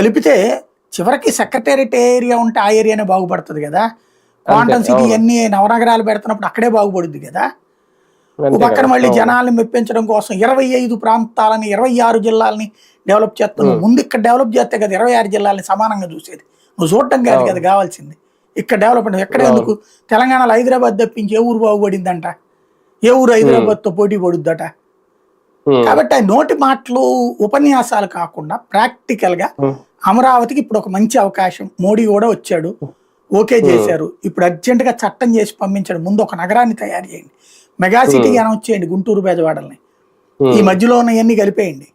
కలిపితే చివరికి secretariat area ఉంటే ఆ ఏరియానే బాగుపడుతుంది కదా. క్వాంటమ్ సిటీ అన్ని నవనగరాలు పెడుతున్నప్పుడు అక్కడే బాగుపడుద్ది కదా. ఒక పక్కన మళ్ళీ జనాల్ని మెప్పించడం కోసం 25 ప్రాంతాలని 26 జిల్లాలని డెవలప్ చేస్తున్నావు. ముందు ఇక్కడ డెవలప్ చేస్తే కదా 26 జిల్లాలని సమానంగా చూసేది. నువ్వు చూడటం కాదు కదా కావాల్సింది, ఇక్కడ డెవలప్మెంట్. ఎక్కడే ఎందుకు తెలంగాణలో హైదరాబాద్ తప్పించి ఏ ఊరు బాగుపడిందంట? ఏ ఊరు హైదరాబాద్తో పోటీ పడుద్దట? కాబట్టి ఆ నోటి మాటలు ఉపన్యాసాలు కాకుండా ప్రాక్టికల్గా అమరావతికి ఇప్పుడు ఒక మంచి అవకాశం. మోడీ కూడా వచ్చాడు, ఓకే చేశారు. ఇప్పుడు అర్జెంటుగా చట్టం చేసి పంపించాడు. ముందు ఒక నగరాన్ని తయారు చేయండి, మెగా సిటీ అనౌన్స్ చేయండి, గుంటూరు బెజవాడల్ని ఈ మధ్యలో ఉన్నవన్నీ కలిపేయండి.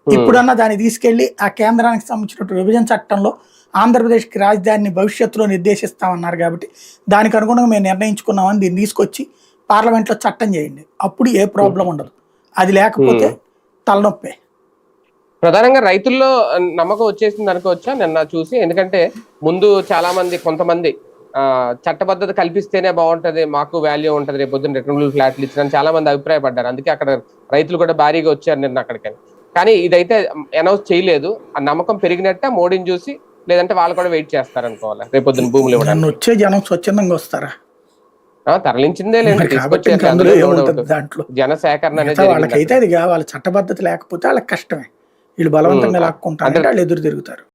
ఇప్పుడన్నా దాన్ని తీసుకెళ్లి ఆ కేంద్రానికి సంబంధించిన విభజన చట్టంలో ఆంధ్రప్రదేశ్కి రాజధానిని భవిష్యత్తులో నిర్దేశిస్తామన్నారు కాబట్టి దానికి అనుగుణంగా మేము నిర్ణయించుకున్నామని దీన్ని తీసుకొచ్చి పార్లమెంట్లో చట్టం చేయండి. అప్పుడు ఏ ప్రాబ్లం ఉండదు. అది లేకపోతే తలనొప్పే. ప్రధానంగా రైతుల్లో నమ్మకం వచ్చేసింది అనుకోవచ్చా నిన్న చూసి? ఎందుకంటే ముందు చాలా మంది కొంతమంది చట్టబద్ధత కల్పిస్తేనే బాగుంటది, మాకు వాల్యూ ఉంటది, రేపు పొద్దున్న రిటర్నబుల్ ఫ్లాట్లు ఇచ్చిన చాలా మంది అభిప్రాయపడ్డారు. అందుకే అక్కడ రైతులు కూడా భారీగా వచ్చారు నిన్న అక్కడికి. కానీ ఇదైతే అనౌన్స్ చేయలేదు. ఆ నమ్మకం పెరిగినట్ట మోడీని చూసి, లేదంటే వాళ్ళు కూడా వెయిట్ చేస్తారు అనుకోవాలి రేపు పొద్దున్న భూములు ఇవ్వడానికి? వచ్చే జనం స్వచ్ఛందంగా వస్తారా? తరలించిందే లేదు, దాంట్లో జన సేకరణ అనేది వాళ్ళకైతే అది కావాలి. చట్టబద్ధత లేకపోతే వాళ్ళకి కష్టమే. వీళ్ళు బలవంతంగా లాక్కుంటారంటే వాళ్ళు ఎదురు తిరుగుతారు.